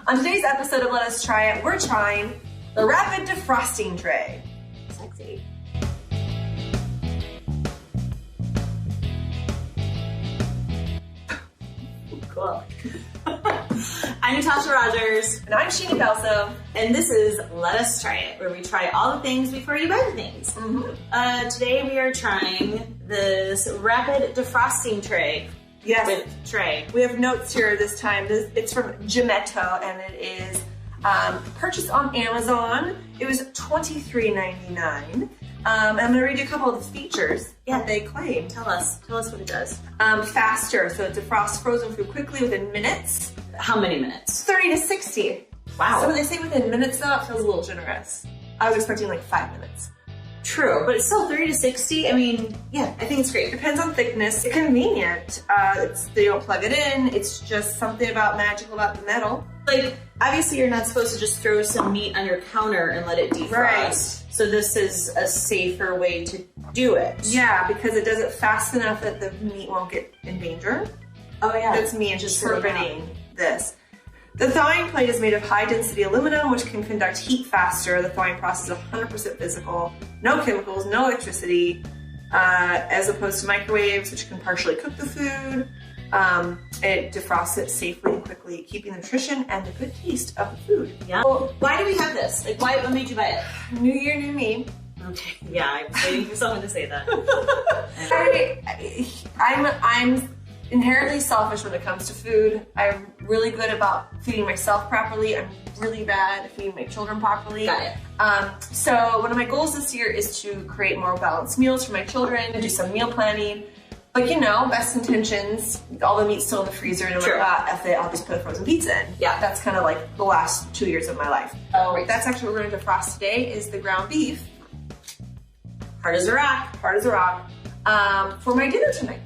On today's episode of Let Us Try It, we're trying the rapid defrosting tray. Sexy. Cool. I'm Natasha Rogers. And I'm Sheena Kelso. And this is Let Us Try It, where we try all the things before you buy the things. Today we are trying this rapid defrosting tray. Yes. With tray. We have notes here this time. It's from Gemetto, and it is purchased on Amazon. It was $23.99. I'm going to read you a couple of the features that they claim. Tell us what it does. Faster, so it defrosts frozen food quickly within minutes. How many minutes? 30 to 60. Wow. So when they say within minutes though, it feels a little generous. I was expecting like 5 minutes. True, but it's still 30 to 60. I mean, yeah, I think it's great. Depends on thickness. It's convenient. They don't plug it in. It's just something magical about the metal. Like, obviously you're not supposed to just throw some meat on your counter and let it defrost. Right. So this is a safer way to do it. Yeah, because it does it fast enough that the meat won't get in danger. Oh yeah. That's me interpreting this. The thawing plate is made of high-density aluminum, which can conduct heat faster. The thawing process is 100% physical, no chemicals, no electricity, as opposed to microwaves, which can partially cook the food. It defrosts it safely and quickly, keeping the nutrition and the good taste of the food. Yeah. Well, why do we have this? Like, what made you buy it? New year, new me. Okay. Yeah, I'm waiting for someone to say that. I'm inherently selfish when it comes to food. I'm really good about feeding myself properly. I'm really bad at feeding my children properly. Got it. So one of my goals this year is to create more balanced meals for my children, and do some meal planning. But you know, best intentions, all the meat's still in the freezer, and I'll just put a frozen pizza in. Yeah. That's kind of like the last 2 years of my life. Oh, that's actually what we're going to defrost today, is the ground beef. Hard as a rock. Hard as a rock. For my dinner tonight.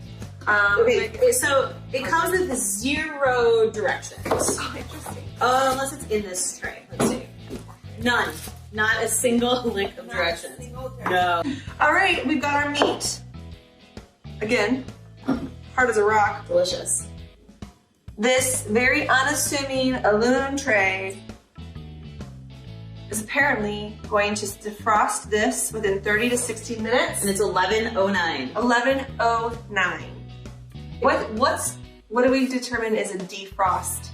Okay, so it comes with 0 directions. Oh, interesting. Unless it's in this tray. Let's see. None. Not a single lick of directions. No. All right, we've got our meat. Again, hard as a rock. Delicious. This very unassuming aluminum tray is apparently going to defrost this within 30 to 60 minutes. And it's 11:09. 11:09. What do we determine is a defrost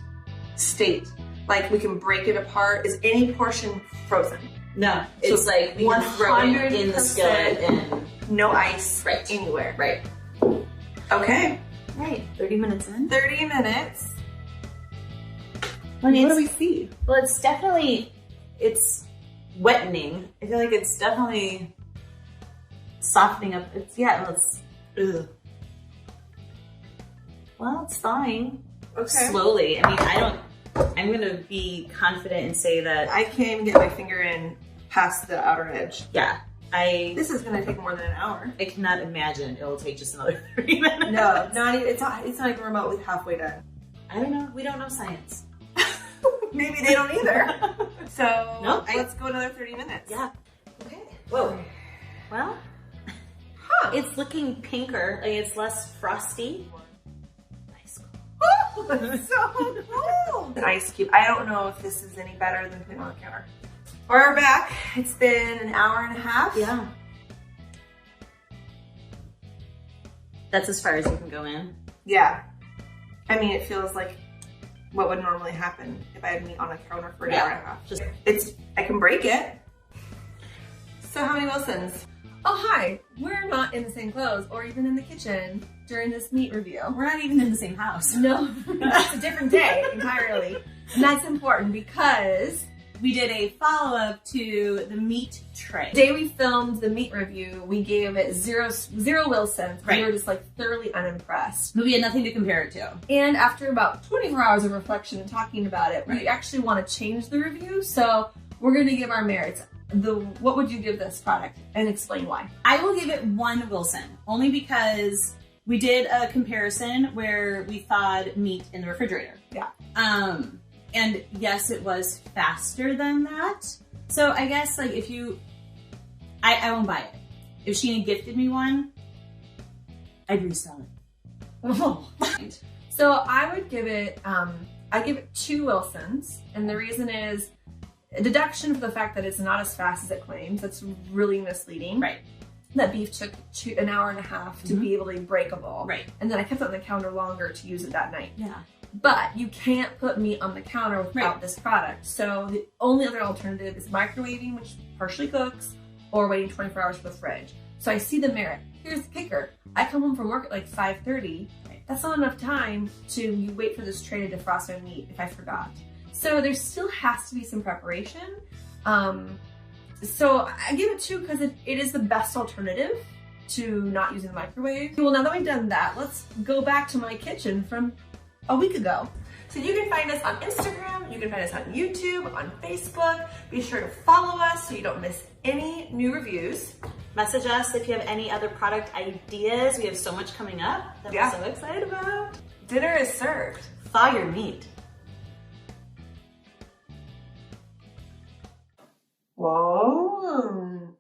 state? Like, we can break it apart. Is any portion frozen? No, it's so like we can throw it in the skillet and no ice anywhere. Right. Okay. Right. 30 minutes in. 30 minutes. What do we see? Well, it's wettening. I feel like it's definitely softening up. Ugh. Well, it's thawing. Okay. Slowly. I mean, I'm gonna be confident and say that I can't even get my finger in past the outer edge. Yeah. This is gonna take more than an hour. I cannot imagine it will take just another 30 minutes. No, not even, it's not even remotely halfway done. I don't know. We don't know science. Maybe they don't either. So nope, let's go another 30 minutes. Yeah. Okay. Whoa. Well, it's looking pinker. Like, it's less frosty. Nice. Oh, that's so cool. An ice cube. I don't know if this is any better than putting it on the counter. We're back. It's been an hour and a half. Yeah. That's as far as you can go in. Yeah. I mean, it feels like what would normally happen if I had meat on a counter for an hour and a half. I can break it. So how many Wilsons? Oh, hi. We're not in the same clothes or even in the kitchen during this meat review. We're not even in the same house. No, it's a different day entirely. And that's important because we did a follow-up to the meat tray. The day we filmed the meat review, we gave it zero Wilsons. Right. We were just like thoroughly unimpressed. But we had nothing to compare it to. And after about 24 hours of reflection and talking about it, we actually want to change the review. So we're going to give our merits. What would you give this product, and explain why? I will give it 1 Wilson, only because we did a comparison where we thawed meat in the refrigerator. Yeah. And yes, it was faster than that. So I guess like if you, I won't buy it. If Sheena gifted me one, I'd resell it. Oh. So I would give it I give it 2 Wilsons, and the reason is a deduction for the fact that it's not as fast as it claims. That's really misleading. Right. That beef took an hour and a half to be able to be breakable. Right. And then I kept it on the counter longer to use it that night. Yeah. But you can't put meat on the counter without this product. So the only other alternative is microwaving, which partially cooks, or waiting 24 hours for the fridge. So I see the merit. Here's the kicker. I come home from work at like 5:30. That's not enough time to wait for this tray to defrost my meat if I forgot. So there still has to be some preparation. So I give it 2 because it is the best alternative to not using the microwave. Well, now that we've done that, let's go back to my kitchen from a week ago. So you can find us on Instagram, you can find us on YouTube, on Facebook. Be sure to follow us so you don't miss any new reviews. Message us if you have any other product ideas. We have so much coming up that we're so excited about. Dinner is served. Thaw your meat. Whoa.